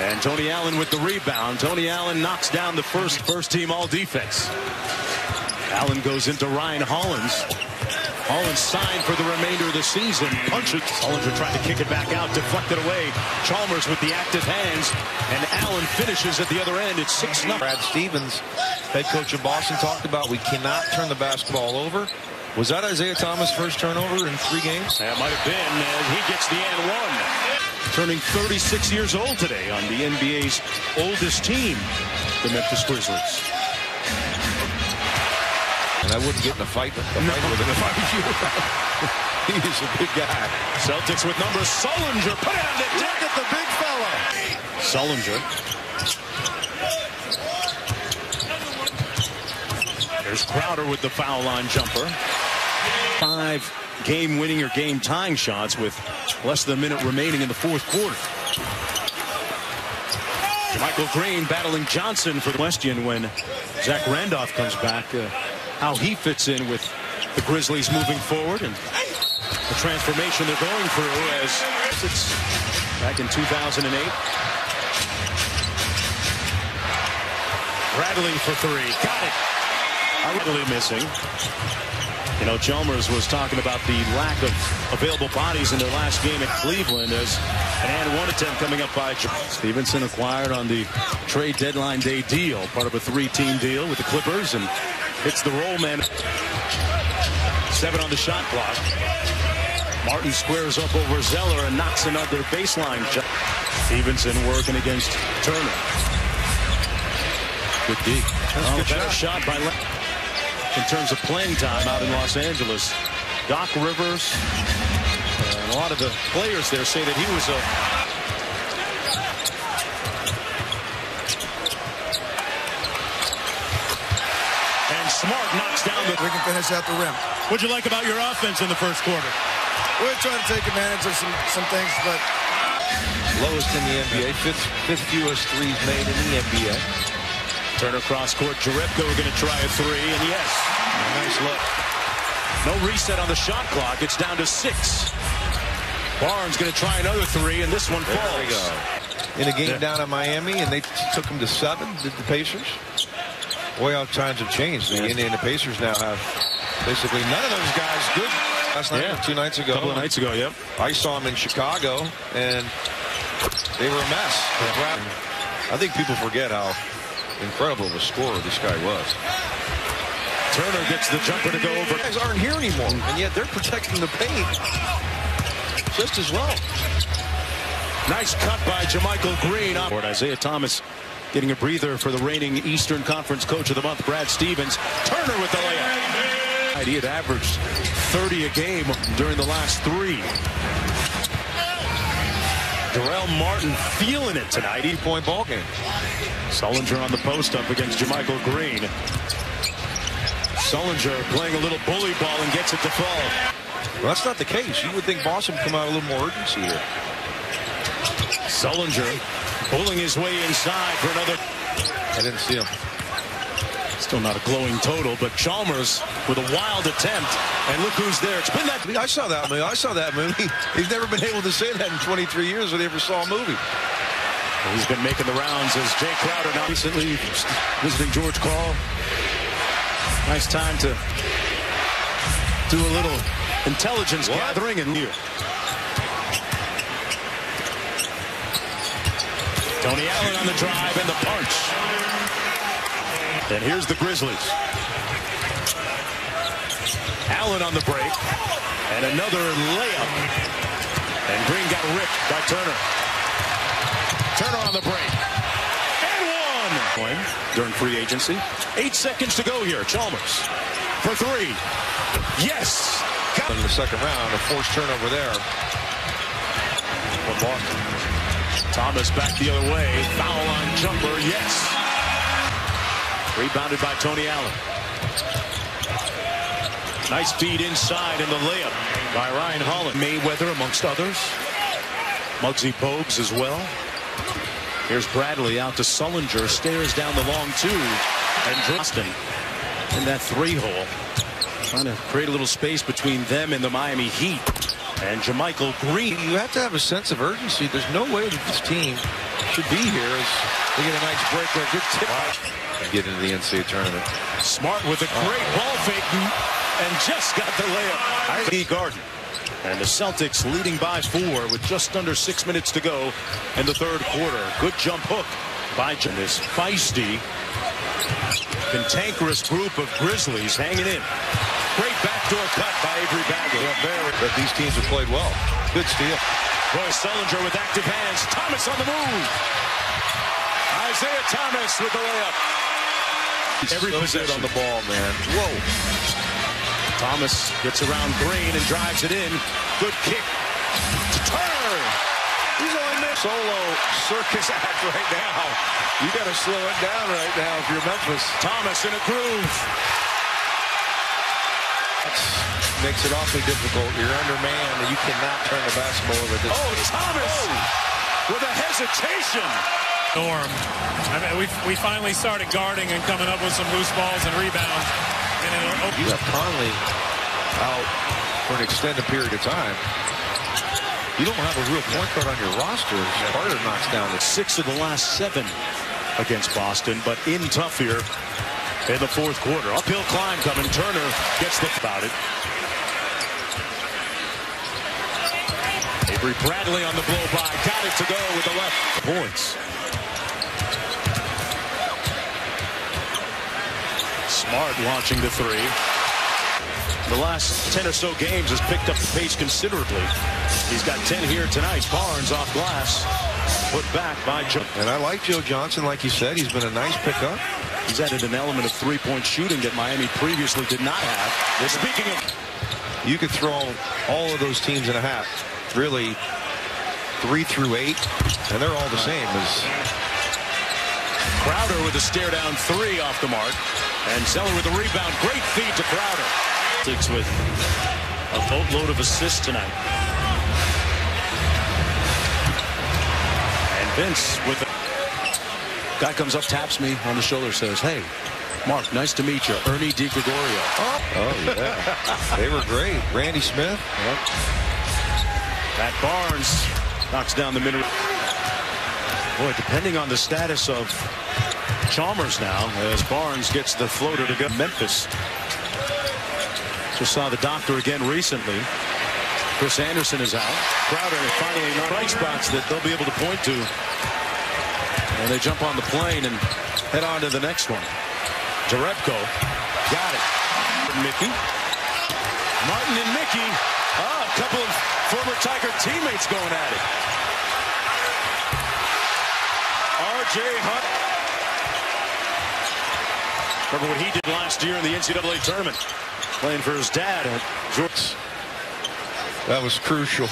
And Tony Allen with the rebound. Tony Allen knocks down the first team all defense. Allen goes into Ryan Hollins. Hollins signed for the remainder of the season. Punches. Hollinger trying to kick it back out, deflected away. Chalmers with the active hands, and Allen finishes at the other end. It's 6-0. Brad Stevens, head coach of Boston, talked about we cannot turn the basketball over. Was that Isaiah Thomas' first turnover in 3 games? That might have been, as he gets the and one. Turning 36 years old today on the NBA's oldest team, the Memphis Grizzlies. And I wouldn't get in a fight with him if I was you. He's a big guy. Celtics with numbers. Sullinger put it on the deck at the big fella. Sullinger. There's Crowder with the foul line jumper. 5 game-winning or game-tying shots with less than a minute remaining in the fourth quarter. Michael Green battling Johnson for the question when Zach Randolph comes back. How he fits in with the Grizzlies moving forward and the transformation they're going through as it's back in 2008. Bradley for 3. Got it. Really missing. You know, Chalmers was talking about the lack of available bodies in their last game at Cleveland as an and one attempt coming up by Stevenson acquired on the trade deadline day deal, part of a 3-team deal with the Clippers, and hits the roll man. 7 on the shot clock. Martin squares up over Zeller and knocks another baseline shot. Stevenson working against Turner. Good D. Better shot by in terms of playing time out in Los Angeles. Doc Rivers and a lot of the players there say that he was a Smart knocks down the. We can finish at the rim. What'd you like about your offense in the first quarter? We're trying to take advantage of some things, but lowest in the NBA, fifth fewest threes made in the NBA. Turner cross court. Jerebko going to try a 3, and yes, nice look. No reset on the shot clock. It's down to 6. Barnes going to try another 3, and this one falls. There we go. In a game down in Miami, and they took them to 7. Did the Pacers? Boy, how times have changed. The Indiana Pacers now have basically none of those guys good. Last night, 2 nights ago. A couple of nights ago, yep. I saw them in Chicago, and they were a mess. I think people forget how incredible of a scorer this guy was. Turner gets the jumper to go over. Guys aren't here anymore, and yet they're protecting the paint just as well. Nice cut by JaMychal Green. Isaiah Thomas getting a breather for the reigning Eastern Conference Coach of the Month, Brad Stevens. Turner with the layup. He had averaged 30 a game during the last 3. Darrell Martin feeling it tonight. 8-point ball game. Sullinger on the post up against JaMychal Green. Sullinger playing a little bully ball and gets it to fall. Well, that's not the case. You would think Boston would come out a little more urgency here. Sullinger pulling his way inside for another. I didn't see him. Still not a glowing total, but Chalmers with a wild attempt, and look who's there. It's been that. I saw that movie. I saw that movie. He's never been able to say that in 23 years when he ever saw a movie. He's been making the rounds as Jay Crowder now recently visiting George Karl. Nice time to do a little intelligence gathering and here. Tony Allen on the drive and the punch. And here's the Grizzlies. Allen on the break. And another layup. And Green got ripped by Turner. Turner on the break. And 1. During free agency. 8 seconds to go here. Chalmers for 3. Yes. Got in the second round. A forced turnover there for Boston. Thomas back the other way. Foul line jumper. Yes. Rebounded by Tony Allen. Nice feed inside and the layup by Ryan Hollins. Mayweather amongst others. Muggsy Bogues as well. Here's Bradley out to Sullinger. Stares down the long 2. And Boston in that 3-hole. Trying to create a little space between them and the Miami Heat. And JaMychal Green. You have to have a sense of urgency. There's no way that this team should be here as they get a nice break there. Good tip. And get into the NCAA tournament. Smart with a great ball fake and just got the layup. Garden. And the Celtics leading by 4 with just under 6 minutes to go in the third quarter. Good jump hook by this feisty, cantankerous group of Grizzlies hanging in. Great backdoor cut by Avery Bagley. But these teams have played well. Good steal. Roy Sullinger with active hands. Thomas on the move. Isaiah Thomas with the layup. Every possession on the ball, man. Whoa. Thomas gets around Green and drives it in. Good kick to turn. He's only missed solo circus act right now. You got to slow it down right now if you're Memphis. Thomas in a groove. Makes it awfully difficult. You're undermanned and you cannot turn the basketball over. Oh, Thomas with a hesitation. Norm. I mean, we finally started guarding and coming up with some loose balls and rebounds. And you have Conley out for an extended period of time. You don't have a real point guard on your roster. Carter knocks down 6 of the last 7 against Boston, but in tough here in the fourth quarter. Uphill climb coming. Turner gets the about it. Avery Bradley on the blow by. Got it to go with the left. Points. Smart launching the 3. The last 10 or so games has picked up the pace considerably. He's got 10 here tonight. Barnes off glass. Put back by Joe. And I like Joe Johnson, like you said. He's been a nice pickup. He's added an element of three-point shooting that Miami previously did not have. Speaking of, you could throw all of those teams in a hat. Really, 3 through 8, and they're all the same. As Crowder with a stare down 3 off the mark. And Zeller with a rebound. Great feed to Crowder. Celtics with a boatload of assists tonight. And Vince with a guy comes up, taps me on the shoulder, says, "Hey, Mark, nice to meet you. Ernie DiGregorio." Oh yeah. They were great. Randy Smith. Yep. Pat Barnes knocks down the middle. Boy, depending on the status of Chalmers now, as Barnes gets the floater to go. Memphis. Just saw the doctor again recently. Chris Anderson is out. Crowder finally not bright spots that they'll be able to point to. And they jump on the plane and head on to the next one. Jerebko got it. Mickey. Martin and Mickey. A couple of former Tiger teammates going at it. R.J. Hunt. Remember what he did last year in the NCAA tournament, playing for his dad. George. That was crucial.